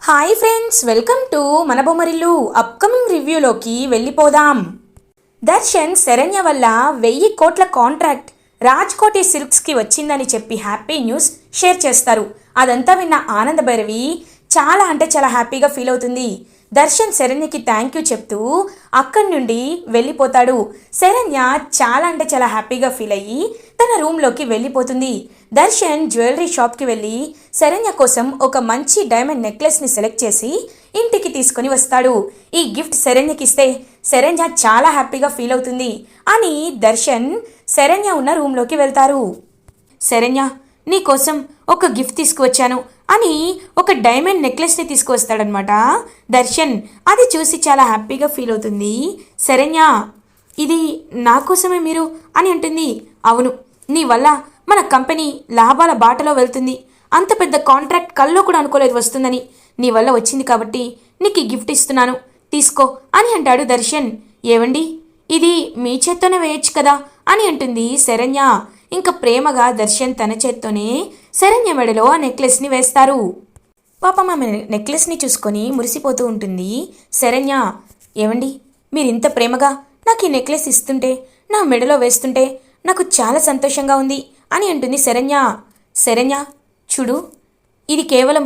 Hi friends, welcome to మన Bommarillu. Upcoming రివ్యూలోకి వెళ్ళిపోదాం. దర్శన్ శరణ్య వల్ల 1000 కోట్ల కాంట్రాక్ట్ రాజ్కోటి సిల్క్స్కి వచ్చిందని చెప్పి హ్యాపీ న్యూస్ షేర్ చేస్తారు. అదంతా విన్న ఆనంద భైరవి చాలా హ్యాపీగా ఫీల్ అవుతుంది. దర్శన్ శరణ్యకి థ్యాంక్ యూ చెప్తూ అక్కడి నుండి వెళ్ళిపోతాడు. శరణ్య చాలా హ్యాపీగా ఫీల్ అయ్యి తన రూమ్లోకి వెళ్ళిపోతుంది. దర్శన్ జ్యువెలరీ షాప్కి వెళ్ళి శరణ్య కోసం ఒక మంచి డైమండ్ నెక్లెస్ని సెలెక్ట్ చేసి ఇంటికి తీసుకొని వస్తాడు. ఈ గిఫ్ట్ శరణ్యకి ఇస్తే శరణ్య చాలా హ్యాపీగా ఫీల్ అవుతుంది అని దర్శన్ శరణ్య ఉన్న రూమ్లోకి వెళ్తారు. శరణ్య, నీకోసం ఒక గిఫ్ట్ తీసుకువచ్చాను అని ఒక డైమండ్ నెక్లెస్ని తీసుకువస్తాడనమాట దర్శన్. అది చూసి చాలా హ్యాపీగా ఫీల్ అవుతుంది శరణ్య. ఇది నా కోసమే మీరు అని అంటుంది. అవును, నీ వల్ల మన కంపెనీ లాభాల బాటలో వెళ్తుంది. అంత పెద్ద కాంట్రాక్ట్ కల్లో కూడా అనుకోలేదు వస్తుందని. నీ వల్ల వచ్చింది కాబట్టి నీకు ఈ గిఫ్ట్ ఇస్తున్నాను, తీసుకో అని అంటాడు దర్శన్. ఏవండి, ఇది మీ చేత్తోనే వేయచ్చు కదా అని అంటుంది శరణ్య. ఇంకా ప్రేమగా దర్శన్ తన చేత్తోనే శరణ్య మెడలో ఆ నెక్లెస్ని వేస్తారు. పాపం ఆమె నెక్లెస్ని చూసుకొని మురిసిపోతూ ఉంటుంది శరణ్య. ఏవండి, మీరు ఇంత ప్రేమగా నాకు ఈ నెక్లెస్ ఇస్తుంటే, నా మెడలో వేస్తుంటే నాకు చాలా సంతోషంగా ఉంది అని అంటుంది శరణ్య. శరణ్య, చూడు, ఇది కేవలం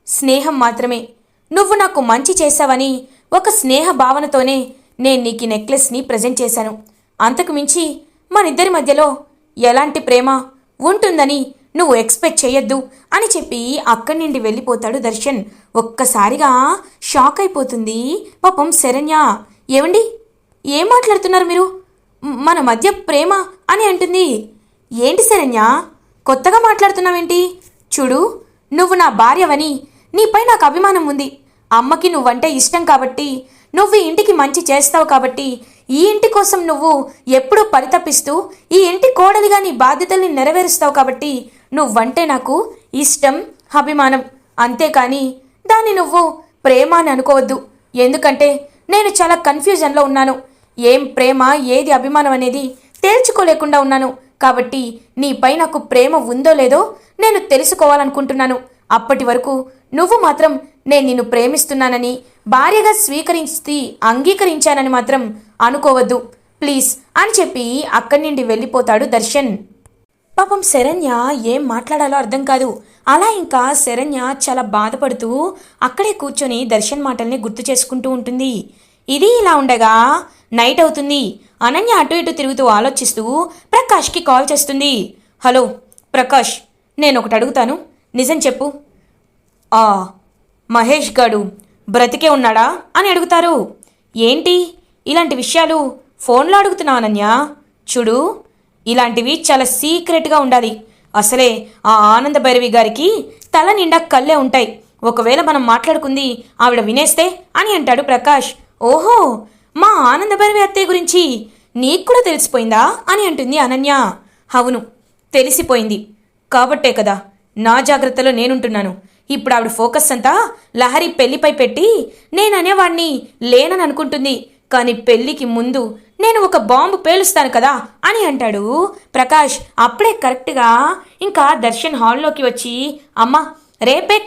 స్నేహం మాత్రమే. నువ్వు నాకు మంచి చేశావని ఒక స్నేహ భావనతోనే నేను నీకు ఈ నెక్లెస్ని ప్రజెంట్ చేశాను. అంతకు మించి మనిద్దరి మధ్యలో ఎలాంటి ప్రేమ ఉంటుందని నువ్వు ఎక్స్పెక్ట్ చేయొద్దు అని చెప్పి అక్కడి నుండి వెళ్ళిపోతాడు దర్శన్. ఒక్కసారిగా షాక్ అయిపోతుంది పాపం శరణ్య. ఏవండి, ఏం మాట్లాడుతున్నారు మీరు? మన మధ్య ప్రేమ అని అంటుంది. ఏంటి శరణ్య, కొత్తగా మాట్లాడుతున్నావేంటి? చూడు, నువ్వు నా భార్యవని నీపై నాకు అభిమానం ఉంది. అమ్మకి నువ్వంటే ఇష్టం కాబట్టి, నువ్వు ఈ ఇంటికి మంచి చేస్తావు కాబట్టి, ఈ ఇంటి కోసం నువ్వు ఎప్పుడూ పరితపిస్తూ ఈ ఇంటి కోడలిగా నీ బాధ్యతల్ని నెరవేరుస్తావు కాబట్టి నువ్వంటే నాకు ఇష్టం, అభిమానం. అంతేకాని దాన్ని నువ్వు ప్రేమ అని అనుకోవద్దు. ఎందుకంటే నేను చాలా కన్ఫ్యూజన్లో ఉన్నాను. ఏం ప్రేమ, ఏది అభిమానం అనేది తేల్చుకోలేకుండా ఉన్నాను. కాబట్టి నీపై నాకు ప్రేమ ఉందో లేదో నేను తెలుసుకోవాలనుకుంటున్నాను. అప్పటి వరకు నువ్వు మాత్రం నేను నిన్ను ప్రేమిస్తున్నానని, భార్యగా స్వీకరించి అంగీకరించానని మాత్రం అనుకోవద్దు ప్లీజ్ అని చెప్పి అక్కడి నుండి వెళ్ళిపోతాడు దర్శన్. పాపం శరణ్య ఏం మాట్లాడాలో అర్థం కాదు. అలా ఇంకా శరణ్య చాలా బాధపడుతూ అక్కడే కూర్చొని దర్శన్ మాటల్ని గుర్తు చేసుకుంటూ ఉంటుంది. ఇది ఇలా ఉండగా నైట్ అవుతుంది. అనన్య అటు ఇటు తిరుగుతూ ఆలోచిస్తూ ప్రకాష్కి కాల్ చేస్తుంది. హలో ప్రకాష్, నేను ఒకటి అడుగుతాను, నిజం చెప్పు. మహేష్ గాడు బ్రతికే ఉన్నాడా అని అడుగుతారు. ఏంటి ఇలాంటి విషయాలు ఫోన్లో అడుగుతున్నావు అనన్య? చూడు, ఇలాంటివి చాలా సీక్రెట్గా ఉండాలి. అసలే ఆ ఆనంద భైరవి గారికి తల నిండా కళ్ళే ఉంటాయి. ఒకవేళ మనం మాట్లాడుకుంది ఆవిడ వినేస్తే అని అంటాడు ప్రకాష్. ఓహో, మా ఆనంద భైరవి అత్తయ్య గురించి నీకు కూడా తెలిసిపోయిందా అని అంటుంది అనన్య. అవును, తెలిసిపోయింది కాబట్టే కదా నా జాగ్రత్తలో నేనుంటున్నాను. ఇప్పుడు ఆవిడ ఫోకస్ అంతా లహరి పెళ్లిపై పెట్టి నేననేవాణ్ణి లేనని అనుకుంటుంది. కానీ పెళ్లికి ముందు నేను ఒక బాంబు పేలుస్తాను కదా అని అంటాడు ప్రకాష్. అప్పుడే కరెక్ట్గా ఇంకా దర్శన్ హాల్లోకి వచ్చి, అమ్మ, రేపే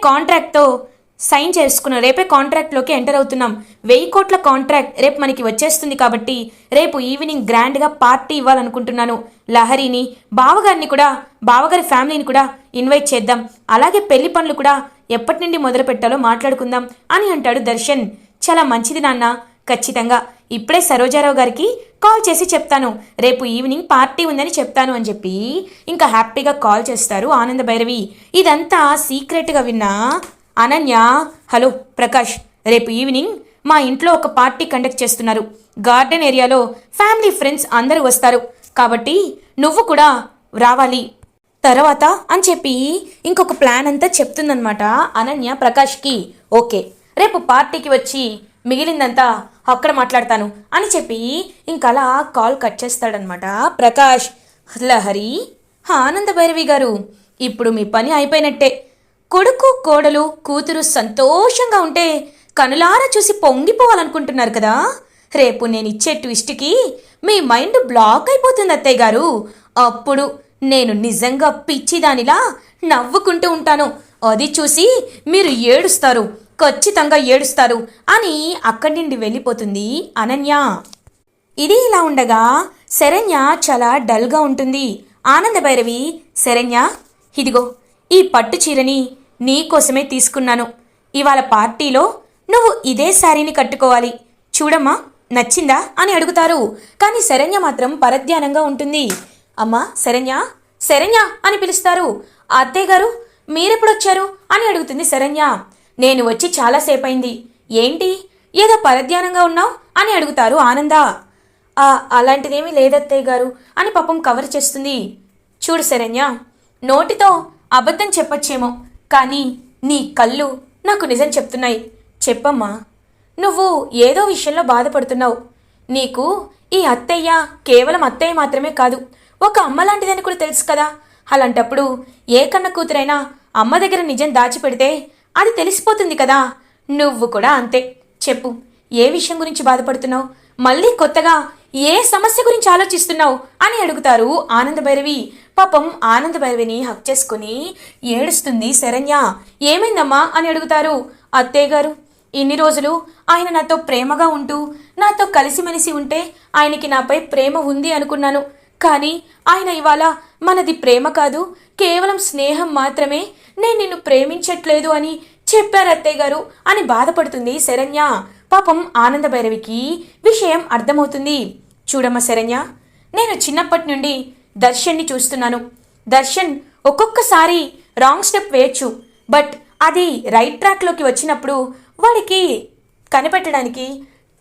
కాంట్రాక్ట్లోకి ఎంటర్ అవుతున్నాం. 1000 కోట్ల కాంట్రాక్ట్ రేపు మనకి వచ్చేస్తుంది కాబట్టి రేపు ఈవినింగ్ గ్రాండ్గా పార్టీ ఇవ్వాలనుకుంటున్నాను. లహరిని, బావగారి ఫ్యామిలీని కూడా ఇన్వైట్ చేద్దాం. అలాగే పెళ్లి పనులు కూడా ఎప్పటి నుండి మొదలు పెట్టాలో మాట్లాడుకుందాం అని అంటాడు దర్శన్. చాలా మంచిది నాన్న, ఖచ్చితంగా ఇప్పుడే సరోజారావు గారికి కాల్ చేసి చెప్తాను, రేపు ఈవినింగ్ పార్టీ ఉందని చెప్తాను అని చెప్పి ఇంకా హ్యాపీగా కాల్ చేస్తారు ఆనంద భైరవి. ఇదంతా సీక్రెట్గా విన్నా అనన్య, హలో ప్రకాష్, రేపు ఈవినింగ్ మా ఇంట్లో ఒక పార్టీ కండక్ట్ చేస్తున్నారు. గార్డెన్ ఏరియాలో ఫ్యామిలీ ఫ్రెండ్స్ అందరూ వస్తారు కాబట్టి నువ్వు కూడా రావాలి తర్వాత అని చెప్పి ఇంకొక ప్లాన్ అంతా చెప్తుందనమాట అనన్య ప్రకాష్కి. ఓకే, రేపు పార్టీకి వచ్చి మిగిలిందంతా అక్కడ మాట్లాడతాను అని చెప్పి ఇంకలా కాల్ కట్ చేస్తాడనమాట ప్రకాష్. లహరి, ఆనంద భైరవి గారు, ఇప్పుడు మీ పని అయిపోయినట్టే. కొడుకు, కోడలు, కూతురు సంతోషంగా ఉంటే కనులారా చూసి పొంగిపోవాలనుకుంటున్నారు కదా. రేపు నేను ఇచ్చే ట్విస్ట్కి మీ మైండ్ బ్లాక్ అయిపోతుంది అత్తయ్య గారు. అప్పుడు నేను నిజంగా పిచ్చిదానిలా నవ్వుకుంటూ ఉంటాను. అది చూసి మీరు ఏడుస్తారు. ఖచ్చితంగా ఏడుస్తారు అని అక్కడి నుండి వెళ్ళిపోతుంది అనన్య. ఇది ఇలా ఉండగా శరణ్య చాలా డల్గా ఉంటుంది. ఆనందభైరవి, శరణ్య, ఇదిగో ఈ పట్టు చీరని నీకోసమే తీసుకున్నాను. ఇవాళ పార్టీలో నువ్వు ఇదే శారీని కట్టుకోవాలి, చూడమ్మా నచ్చిందా అని అడుగుతారు. కానీ శరణ్య మాత్రం పరధ్యానంగా ఉంటుంది. అమ్మా శరణ్య, శరణ్య అని పిలుస్తారు. అత్తయ్య గారు మీరెప్పుడొచ్చారు అని అడుగుతుంది శరణ్య. నేను వచ్చి చాలాసేపు అయింది. ఏంటి ఏదో పరధ్యానంగా ఉన్నావు అని అడుగుతారు ఆనంద. అలాంటిదేమీ లేదత్తయ్య గారు అని పాపం కవర్ చేస్తుంది. చూడు శరణ్య, నోటితో అబద్ధం చెప్పొచ్చేమో, కానీ నీ కళ్ళు నాకు నిజం చెప్తున్నాయి. చెప్పమ్మా, నువ్వు ఏదో విషయంలో బాధపడుతున్నావు. నీకు ఈ అత్తయ్య కేవలం అత్తయ్య మాత్రమే కాదు, ఒక అమ్మ లాంటిదని కూడా తెలుసు కదా. అలాంటప్పుడు ఏ కన్న కూతురైనా అమ్మ దగ్గర నిజం దాచిపెడితే అది తెలిసిపోతుంది కదా. నువ్వు కూడా అంతే. చెప్పు, ఏ విషయం గురించి బాధపడుతున్నావు? మళ్ళీ కొత్తగా ఏ సమస్య గురించి ఆలోచిస్తున్నావు అని అడుగుతారు ఆనందభైరవి. పాపం ఆనందభైరవిని హక్ చేసుకుని ఏడుస్తుంది శరణ్య. ఏమైందమ్మా అని అడుగుతారు. అత్తయ్య గారు, ఇన్ని రోజులు ఆయన నాతో ప్రేమగా ఉంటూ నాతో కలిసిమెలిసి ఉంటే ఆయనకి నాపై ప్రేమ ఉంది అనుకున్నాను. కానీ ఆయన ఇవాళ మనది ప్రేమ కాదు, కేవలం స్నేహం మాత్రమే, నేను నిన్ను ప్రేమించట్లేదు అని చెప్పారు అత్తయ్య గారు అని బాధపడుతుంది శరణ్య. పాపం ఆనందభైరవికి విషయం అర్థమవుతుంది. చూడమ్మ శరణ్య, నేను చిన్నప్పటి నుండి దర్శన్ని చూస్తున్నాను. దర్శన్ ఒక్కొక్కసారి రాంగ్ స్టెప్ వేయచ్చు, బట్ అది రైట్ ట్రాక్లోకి వచ్చినప్పుడు వాడికి కనిపెట్టడానికి,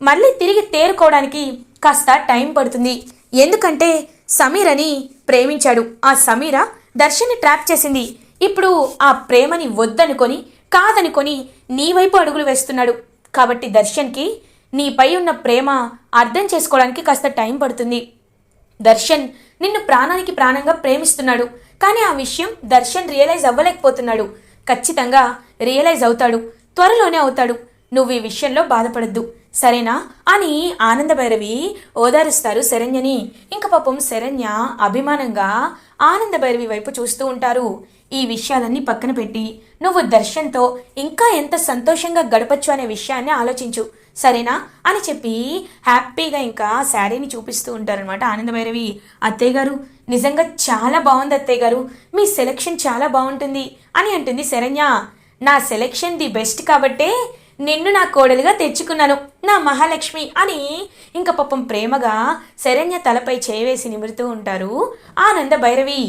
మళ్ళీ తిరిగి తేరుకోవడానికి కాస్త టైం పడుతుంది. ఎందుకంటే సమీర్ అని ప్రేమించాడు. ఆ సమీర దర్శన్ని ట్రాప్ చేసింది. ఇప్పుడు ఆ ప్రేమని వద్దనుకొని, కాదనుకొని నీ వైపు అడుగులు వేస్తున్నాడు. కాబట్టి దర్శన్కి నీపై ఉన్న ప్రేమ అర్థం చేసుకోవడానికి కాస్త టైం పడుతుంది. దర్శన్ నిన్ను ప్రాణానికి ప్రాణంగా ప్రేమిస్తున్నాడు, కానీ ఆ విషయం దర్శన్ రియలైజ్ అవ్వలేకపోతున్నాడు. ఖచ్చితంగా రియలైజ్ అవుతాడు, త్వరలోనే అవుతాడు. నువ్వు ఈ విషయంలో బాధపడద్దు, సరేనా అని ఆనందభైరవి ఓదారుస్తారు శరణ్యని. ఇంక పాపం శరణ్య అభిమానంగా ఆనందభైరవి వైపు చూస్తూ ఉంటారు. ఈ విషయాలన్నీ పక్కన పెట్టి నువ్వు దర్శన్తో ఇంకా ఎంత సంతోషంగా గడపచ్చు అనే విషయాన్ని ఆలోచించు, సరేనా అని చెప్పి హ్యాపీగా ఇంకా శారీని చూపిస్తూ ఉంటారనమాట ఆనందభైరవి. అత్తయ్య గారు, నిజంగా చాలా బాగుంది అత్తయ్య గారు, మీ సెలెక్షన్ చాలా బాగుంటుంది అని అంటుంది శరణ్య. నా సెలెక్షన్ ది బెస్ట్ కాబట్టే నిన్ను నా కోడలుగా తెచ్చుకున్నాను, నా మహాలక్ష్మి అని ఇంకా పాపం ప్రేమగా శరణ్య తలపై చేవేసి నిమురుతూ ఉంటారు ఆనందభైరవి.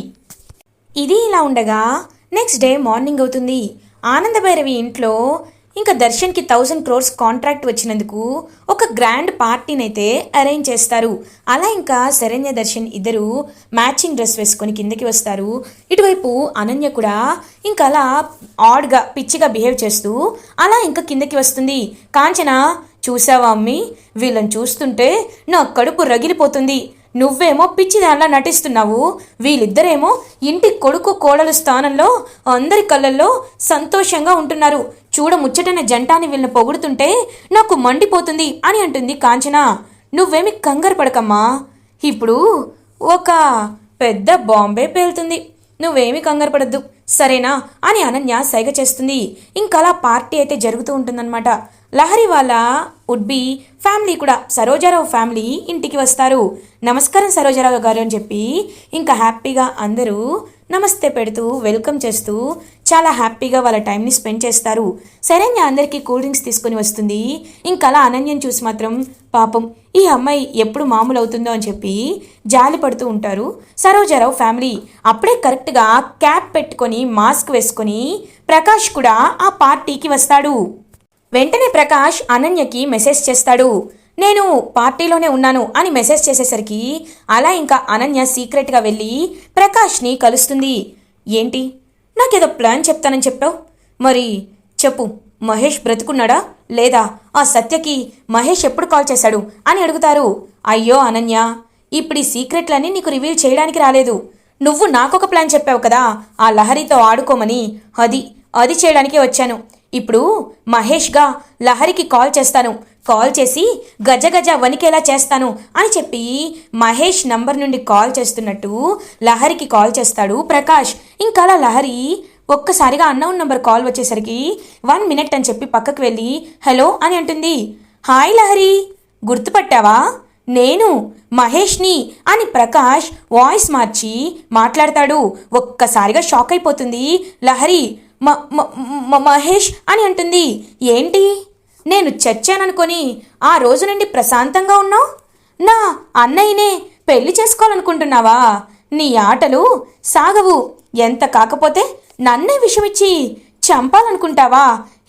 ఇది ఇలా ఉండగా నెక్స్ట్ డే మార్నింగ్ అవుతుంది. ఆనందభైరవి ఇంట్లో ఇంకా దర్శన్కి 1000 crores కాంట్రాక్ట్ వచ్చినందుకు ఒక గ్రాండ్ పార్టీని అయితే అరేంజ్ చేస్తారు. అలా ఇంకా శరణ్య దర్శన్ ఇద్దరు మ్యాచింగ్ డ్రెస్ వేసుకొని కిందకి వస్తారు. ఇటువైపు అనన్య కూడా ఇంకా అలా ఆడ్గా పిచ్చిగా బిహేవ్ చేస్తూ అలా ఇంకా కిందకి వస్తుంది. కాంచన, చూసావా అమ్మి, వీళ్ళని చూస్తుంటే నా కడుపు రగిలిపోతుంది. నువ్వేమో పిచ్చిదానిలా నటిస్తున్నావు, వీళ్ళిద్దరేమో ఇంటి కొడుకు కోడలు స్థానంలో అందరి కళ్ళల్లో సంతోషంగా ఉంటున్నారు. చూడ ముచ్చటైన జంటాని వీళ్ళని పొగుడుతుంటే నాకు మండిపోతుంది అని అంటుంది కాంచన. నువ్వేమి కంగారు పడకమ్మా, ఇప్పుడు ఒక పెద్ద బాంబే పేలుతుంది, నువ్వేమి కంగారు పడద్దు, సరేనా అని అనన్య సైగ చేస్తుంది. ఇంకలా పార్టీ అయితే జరుగుతూ ఉంటుందన్నమాట. లహరి వాళ్ళ వుడ్ బి ఫ్యామిలీ కూడా, సరోజారావు ఫ్యామిలీ ఇంటికి వస్తారు. నమస్కారం సరోజారావు గారు అని చెప్పి ఇంకా హ్యాపీగా అందరూ నమస్తే పెడుతూ వెల్కమ్ చేస్తూ చాలా హ్యాపీగా వాళ్ళ టైంని స్పెండ్ చేస్తారు. శరణ్య అందరికీ కూల్ డ్రింక్స్ తీసుకొని వస్తుంది. ఇంకా అలా అనన్యని చూసి మాత్రం పాపం ఈ అమ్మాయి ఎప్పుడు మామూలు అవుతుందో అని చెప్పి జాలి పడుతూ ఉంటారు సరోజారావు ఫ్యామిలీ. అప్పుడే కరెక్ట్గా క్యాప్ పెట్టుకొని మాస్క్ వేసుకొని ప్రకాష్ కూడా ఆ పార్టీకి వస్తాడు. వెంటనే ప్రకాష్ అనన్యకి మెసేజ్ చేస్తాడు, నేను పార్టీలోనే ఉన్నాను అని మెసేజ్ చేసేసరికి అలా ఇంకా అనన్య సీక్రెట్గా వెళ్ళి ప్రకాష్ని కలుస్తుంది. ఏంటి, నాకేదో ప్లాన్ చెప్తానని చెప్పావు, మరి చెప్పు, మహేష్ బ్రతుకున్నాడా లేదా, ఆ సత్యకి మహేష్ ఎప్పుడు కాల్ చేశాడు అని అడుగుతారు. అయ్యో అనన్య, ఇప్పుడు ఈ సీక్రెట్లన్నీ నీకు రివీల్ చేయడానికి రాలేదు. నువ్వు నాకొక ప్లాన్ చెప్పావు కదా, ఆ లహరితో ఆడుకోమని, అది చేయడానికే వచ్చాను. ఇప్పుడు మహేష్గా లహరికి కాల్ చేస్తాను, కాల్ చేసి గజ గజ వణికేలా చేస్తాను అని చెప్పి మహేష్ నంబర్ నుండి కాల్ చేస్తున్నట్టు లహరికి కాల్ చేస్తాడు ప్రకాష్. ఇంకా లహరి ఒక్కసారిగా అన్నౌన్ నంబర్ కాల్ వచ్చేసరికి 1 మినిట్ అని చెప్పి పక్కకు వెళ్ళి హలో అని అంటుంది. హాయ్ లహరి, గుర్తుపట్టావా? నేను మహేష్ని అని ప్రకాష్ వాయిస్ మార్చి మాట్లాడతాడు. ఒక్కసారిగా షాక్ అయిపోతుంది లహరి. మహేష్ అని అంటుంది. ఏంటి, నేను చచ్చాననుకొని ఆ రోజు నుండి ప్రశాంతంగా ఉన్నావు? నా అన్నయ్యనే పెళ్లి చేసుకోవాలనుకుంటున్నావా? నీ ఆటలు సాగవు. ఎంత కాకపోతే నన్నే విషమిచ్చి చంపాలనుకుంటావా?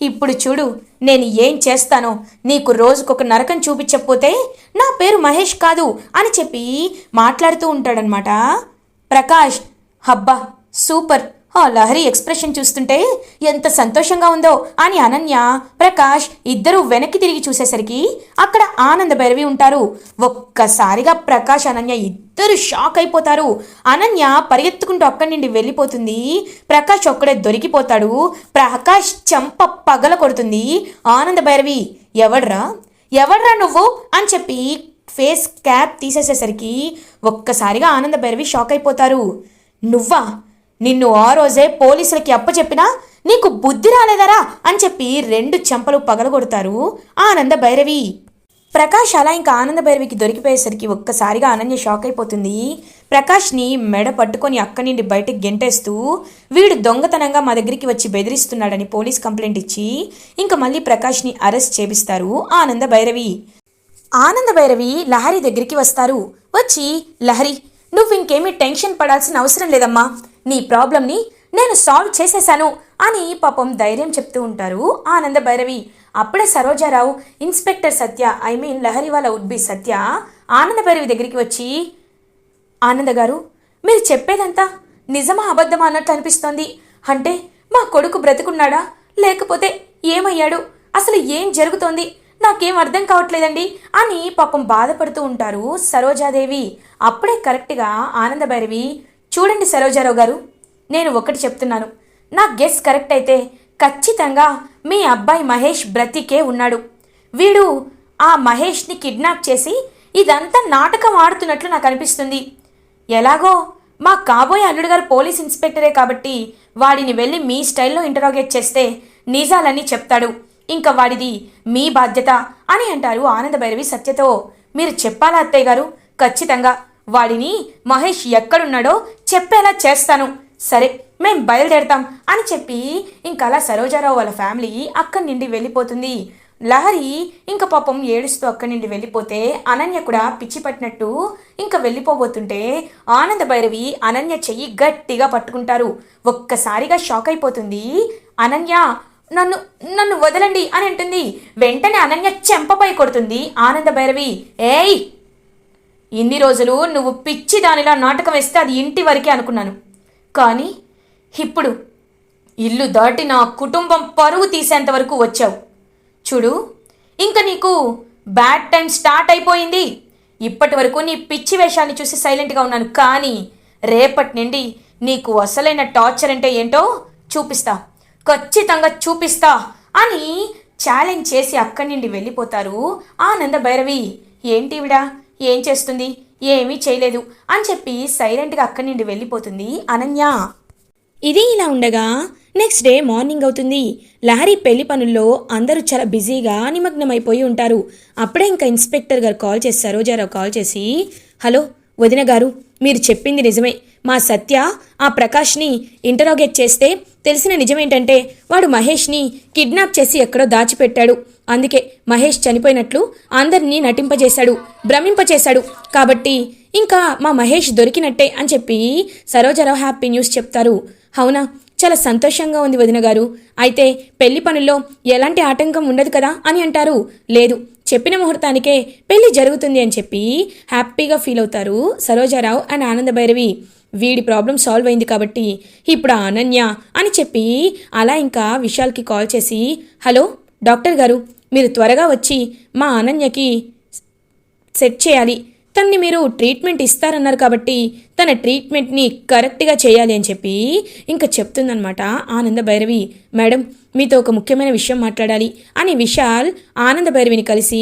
ఇప్పుడు చూడు నేను ఏం చేస్తానో. నీకు రోజుకొక నరకం చూపించకపోతే నా పేరు మహేష్ కాదు అని చెప్పి మాట్లాడుతూ ఉంటాడనమాట ప్రకాష్. హబ్బా సూపర్, ఆ లహరి ఎక్స్ప్రెషన్ చూస్తుంటే ఎంత సంతోషంగా ఉందో అని అనన్య, ప్రకాష్ ఇద్దరూ వెనక్కి తిరిగి చూసేసరికి అక్కడ ఆనంద భైరవి ఉంటారు. ఒక్కసారిగా ప్రకాష్ అనన్య ఇద్దరు షాక్ అయిపోతారు. అనన్య పరిగెత్తుకుంటూ అక్కడి నుండి వెళ్ళిపోతుంది. ప్రకాష్ ఒక్కడే దొరికిపోతాడు. ప్రకాష్ చెంప పగల కొడుతుంది ఆనంద భైరవి. ఎవడ్రా నువ్వు అని చెప్పి ఫేస్ క్యాప్ తీసేసేసరికి ఒక్కసారిగా ఆనంద భైరవి షాక్ అయిపోతారు. నువ్వా? నిన్ను ఆ రోజే పోలీసులకి అప్పచెప్పినా నీకు బుద్ధి రాలేదరా అని చెప్పి 2 చెంపలు పగలగొడతారు ఆనంద భైరవి. ప్రకాష్ అలా ఇంకా ఆనంద భైరవికి దొరికిపోయేసరికి ఒక్కసారిగా అనన్య షాక్ అయిపోతుంది. ప్రకాష్ని మెడ పట్టుకొని అక్కడి నుండి బయటకు గెంటేస్తూ వీడు దొంగతనంగా మా దగ్గరికి వచ్చి బెదిరిస్తున్నాడని పోలీస్ కంప్లైంట్ ఇచ్చి ఇంకా మళ్ళీ ప్రకాష్ని అరెస్ట్ చేపిస్తారు ఆనంద భైరవి. ఆనంద భైరవి లహరి దగ్గరికి వస్తారు. వచ్చి లహరి, నువ్వు ఇంకేమీ టెన్షన్ పడాల్సిన అవసరం లేదమ్మా, నీ ప్రాబ్లంని నేను సాల్వ్ చేసేశాను అని పాపం ధైర్యం చెప్తూ ఉంటారు ఆనంద భైరవి. అప్పుడే సరోజారావు, ఇన్స్పెక్టర్ సత్య, లహరి వాళ్ళ ఉడ్బి సత్య ఆనంద భైరవి దగ్గరికి వచ్చి, ఆనంద గారు మీరు చెప్పేదంతా నిజమా అబద్ధమా అన్నట్లు అనిపిస్తోంది. అంటే మా కొడుకు బ్రతుకున్నాడా లేకపోతే ఏమయ్యాడు? అసలు ఏం జరుగుతోంది? నాకేం అర్థం కావట్లేదండి అని పాపం బాధపడుతూ ఉంటారు సరోజాదేవి. అప్పుడే కరెక్ట్గా ఆనంద భైరవి, చూడండి సరోజారావు గారు, నేను ఒకటి చెప్తున్నాను, నా గెస్ కరెక్ట్ అయితే ఖచ్చితంగా మీ అబ్బాయి మహేష్ బ్రతికే ఉన్నాడు. వీడు ఆ మహేష్ని కిడ్నాప్ చేసి ఇదంతా నాటకం ఆడుతున్నట్లు నాకు అనిపిస్తుంది. ఎలాగో మా కాబోయే అల్లుడు గారు పోలీస్ ఇన్స్పెక్టరే కాబట్టి వాడిని వెళ్ళి మీ స్టైల్లో ఇంటరాగేట్ చేస్తే నిజాలన్నీ చెప్తాడు. ఇంకా వాడిది మీ బాధ్యత అని అంటారు ఆనంద భైరవి సత్యతో. మీరు చెప్పాలా అత్తయ్య గారు? ఖచ్చితంగా వాడిని మహేష్ ఎక్కడున్నాడో చెప్పేలా చేస్తాను. సరే మేం బయలుదేరతాం అని చెప్పి ఇంకలా సరోజారావు వాళ్ళ ఫ్యామిలీ అక్కడి నుండి వెళ్ళిపోతుంది. లహరి ఇంకా పాపం ఏడుస్తూ అక్కడి నుండి వెళ్ళిపోతే అనన్య కూడా పిచ్చి పట్టినట్టు ఇంకా వెళ్ళిపోబోతుంటే ఆనంద భైరవి అనన్య చెయ్యి గట్టిగా పట్టుకుంటారు. ఒక్కసారిగా షాక్ అయిపోతుంది అనన్య. నన్ను వదలండి అని అంటుంది. వెంటనే అనన్య చెంపపై కొడుతుంది ఆనంద భైరవి. ఏయ్, ఇన్ని రోజులు నువ్వు పిచ్చి దానిలా నాటకం వేస్తే అది ఇంటి వరకే అనుకున్నాను, కానీ ఇప్పుడు ఇల్లు దాటి నా కుటుంబం పరువు తీసేంత వరకు వచ్చావు. చూడు, ఇంకా నీకు బ్యాడ్ టైం స్టార్ట్ అయిపోయింది. ఇప్పటి వరకు నీ పిచ్చి వేషాన్ని చూసి సైలెంట్గా ఉన్నాను, కానీ రేపటి నుండి నీకు అసలైన టార్చర్ అంటే ఏంటో చూపిస్తా, ఖచ్చితంగా చూపిస్తా అని ఛాలెంజ్ చేసి అక్కడి నుండి వెళ్ళిపోతారు ఆనంద భైరవి. ఏంటివిడా ఏం చేస్తుంది? ఏమీ చేయలేదు అని చెప్పి సైలెంట్గా అక్కడి నుండి వెళ్ళిపోతుంది అనన్య. ఇది ఇలా ఉండగా నెక్స్ట్ డే మార్నింగ్ అవుతుంది. లహరి పెళ్లి పనుల్లో అందరూ చాలా బిజీగా నిమగ్నమైపోయి ఉంటారు. అప్పుడే ఇంకా ఇన్స్పెక్టర్ గారు కాల్ చేసి సరోజారావు కాల్ చేసి, హలో వదిన గారు, మీరు చెప్పింది నిజమే. మా సత్య ఆ ప్రకాష్ని ఇంటరాగేట్ చేస్తే తెలిసిన నిజమేంటంటే వాడు మహేష్ని కిడ్నాప్ చేసి ఎక్కడో దాచిపెట్టాడు. అందుకే మహేష్ చనిపోయినట్లు అందరినీ నటింపజేశాడు, భ్రమింపచేశాడు. కాబట్టి ఇంకా మా మహేష్ దొరికినట్టే అని చెప్పి సరోజారావు హ్యాపీ న్యూస్ చెప్తారు. అవునా, చాలా సంతోషంగా ఉంది వదిన గారు. అయితే పెళ్లి పనుల్లో ఎలాంటి ఆటంకం ఉండదు కదా అని అంటారు. లేదు, చెప్పిన ముహూర్తానికే పెళ్లి జరుగుతుంది అని చెప్పి హ్యాపీగా ఫీల్ అవుతారు సరోజారావు అండ్ ఆనంద భైరవి. వీడి ప్రాబ్లం సాల్వ్ అయింది కాబట్టి ఇప్పుడు అనన్య అని చెప్పి అలా ఇంకా విశాల్కి కాల్ చేసి, హలో డాక్టర్ గారు, మీరు త్వరగా వచ్చి మా అనన్యకి సెట్ చేయాలి. తన్ని మీరు ట్రీట్మెంట్ ఇస్తారన్నారు కాబట్టి తన ట్రీట్మెంట్ని కరెక్ట్గా చేయాలి అని చెప్పి ఇంకా చెప్తుందనమాట ఆనంద భైరవి. మేడం, మీతో ఒక ముఖ్యమైన విషయం మాట్లాడాలి అని విశాల్ ఆనంద భైరవిని కలిసి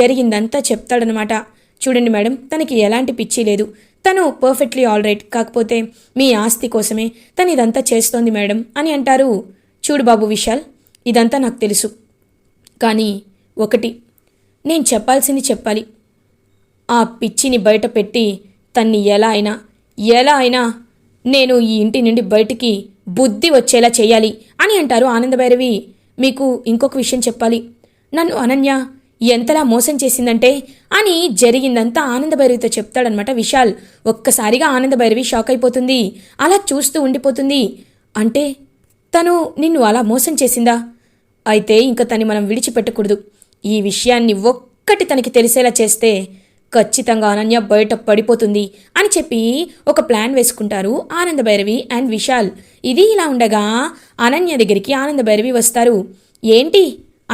జరిగిందంతా చెప్తాడనమాట. చూడండి మేడం, తనకి ఎలాంటి పిచ్చి లేదు. తను పర్ఫెక్ట్లీ ఆల్ రైట్, కాకపోతే మీ ఆస్తి కోసమే తను ఇదంతా చేస్తోంది మేడం అని అంటారు. చూడు బాబు విశాల్, ఇదంతా నాకు తెలుసు, కానీ ఒకటి నేను చెప్పాల్సింది చెప్పాలి. ఆ పిచ్చిని బయట పెట్టి తన్ని ఎలా అయినా నేను ఈ ఇంటి నుండి బయటికి బుద్ధి వచ్చేలా చేయాలి అని అంటారు ఆనందభైరవి. మీకు ఇంకొక విషయం చెప్పాలి, నన్ను అనన్య ఎంతలా మోసం చేసిందంటే అని జరిగిందంతా ఆనందభైరవితో చెప్తాడనమాట విశాల్. ఒక్కసారిగా ఆనందభైరవి షాక్ అయిపోతుంది, అలా చూస్తూ ఉండిపోతుంది. అంటే తను నిన్ను అలా మోసం చేసిందా? అయితే ఇంక తని మనం విడిచిపెట్టకూడదు. ఈ విషయాన్ని ఒక్కటి తనకి తెలిసేలా చేస్తే ఖచ్చితంగా అనన్య బయట పడిపోతుంది అని చెప్పి ఒక ప్లాన్ వేసుకుంటారు ఆనందభైరవి అండ్ విశాల్. ఇది ఇలా ఉండగా అనన్య దగ్గరికి ఆనందభైరవి వస్తారు. ఏంటి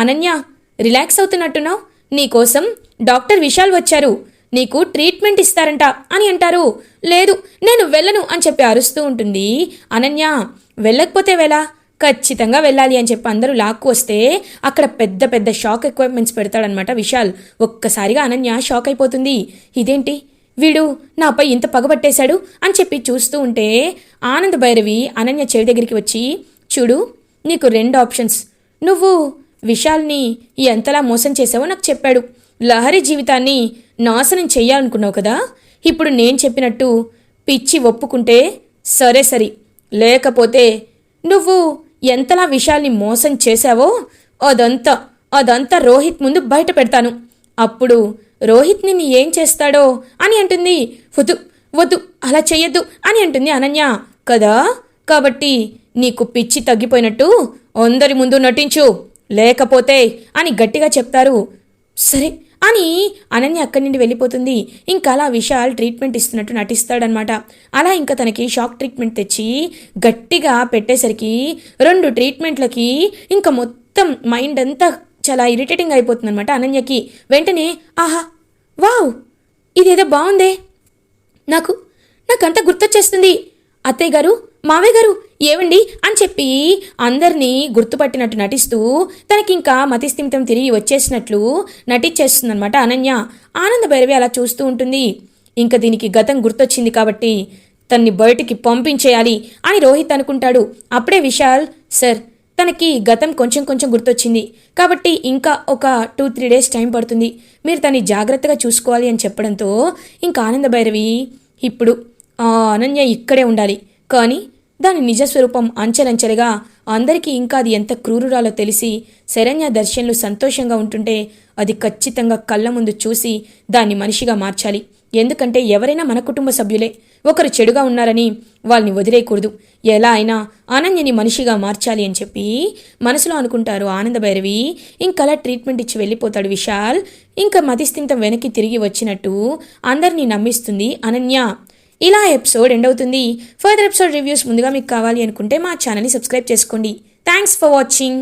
అనన్య, రిలాక్స్ అవుతున్నట్టున్నావు? నీకోసం డాక్టర్ విశాల్ వచ్చారు, నీకు ట్రీట్మెంట్ ఇస్తారంట అని అంటారు. లేదు నేను వెళ్ళను అని చెప్పి అరుస్తూ ఉంటుంది అనన్య. వెళ్ళకపోతే వెళ్ళా, ఖచ్చితంగా వెళ్ళాలి అని చెప్పి అందరూ లాక్కు వస్తే అక్కడ పెద్ద పెద్ద షాక్ ఎక్విప్మెంట్స్ పెడతాడనమాట విశాల్. ఒక్కసారిగా అనన్య షాక్ అయిపోతుంది. ఇదేంటి వీడు నాపై ఇంత పగబట్టేశాడు అని చెప్పి చూస్తూ ఉంటే ఆనందభైరవి అనన్య చెవి దగ్గరికి వచ్చి, చూడు నీకు 2 ఆప్షన్స్. నువ్వు విశాల్ని ఎంతలా మోసం చేసావో నాకు చెప్పాడు. లహరి జీవితాన్ని నాశనం చెయ్యాలనుకున్నావు కదా, ఇప్పుడు నేను చెప్పినట్టు పిచ్చి ఒప్పుకుంటే సరే, లేకపోతే నువ్వు ఎంతలా విశాల్ని మోసం చేశావో అదంతా రోహిత్ ముందు బయట పెడతాను. అప్పుడు రోహిత్ నిన్ను ఏం చేస్తాడో అని అంటుంది. వద్దు అలా చెయ్యొద్దు అని అంటుంది అనన్య. కదా, కాబట్టి నీకు పిచ్చి తగ్గిపోయినట్టు అందరి ముందు నటించు, లేకపోతే అని గట్టిగా చెప్తారు. సరే అని అనన్య అక్కడి నుండి వెళ్ళిపోతుంది. ఇంకా అలా విశాల్ ట్రీట్మెంట్ ఇస్తున్నట్టు నటిస్తాడనమాట. అలా ఇంకా తనకి షాక్ ట్రీట్మెంట్ తెచ్చి గట్టిగా పెట్టేసరికి 2 ట్రీట్మెంట్లకి ఇంకా మొత్తం మైండ్ అంతా చాలా ఇరిటేటింగ్ అయిపోతుంది అనమాట అనన్యకి. వెంటనే ఆహా, వావ్, ఇదేదో బాగుందే, నాకంతా గుర్తొచ్చేస్తుంది. అత్తయ్య గారు, మావయ్య గారు, ఏవండి అని చెప్పి అందరినీ గుర్తుపట్టినట్టు నటిస్తూ తనకింకా మతిస్థిమితం తిరిగి వచ్చేసినట్లు నటించేస్తుందనమాట అనన్య. ఆనందభైరవి అలా చూస్తూ ఉంటుంది. ఇంకా దీనికి గతం గుర్తొచ్చింది కాబట్టి తన్ని బయటికి పంపించేయాలి అని రోహిత్ అనుకుంటాడు. అప్పుడే విశాల్, సార్ తనకి గతం కొంచెం గుర్తొచ్చింది కాబట్టి ఇంకా ఒక 2-3 డేస్ టైం పడుతుంది, మీరు తన్ని జాగ్రత్తగా చూసుకోవాలి అని చెప్పడంతో ఇంకా ఆనందభైరవి, ఇప్పుడు అనన్య ఇక్కడే ఉండాలి, కానీ దాని నిజస్వరూపం అంచెలంచెలుగా అందరికీ ఇంకా అది ఎంత క్రూరురాలో తెలిసి శరణ్య దర్శన్లు సంతోషంగా ఉంటుంటే అది ఖచ్చితంగా కళ్ళ ముందు చూసి దాన్ని మనిషిగా మార్చాలి. ఎందుకంటే ఎవరైనా మన కుటుంబ సభ్యులే, ఒకరు చెడుగా ఉన్నారని వాళ్ళని వదిలేయకూడదు, ఎలా అయినా అనన్యని మనిషిగా మార్చాలి అని చెప్పి మనసులో అనుకుంటారు ఆనందభైరవి. ఇంకలా ట్రీట్మెంట్ ఇచ్చి వెళ్ళిపోతాడు విశాల్. ఇంకా మతిస్థిమితం వెనక్కి తిరిగి వచ్చినట్టు అందరినీ నమ్మిస్తుంది అనన్య. ఇలా ఎపిసోడ్ ఎండ్ అవుతుంది. ఫర్దర్ ఎపిసోడ్ రివ్యూస్ ముందుగా మీకు కావాలి అనుకుంటే మా ఛానల్ని సబ్స్క్రైబ్ చేసుకోండి. Thanks for watching.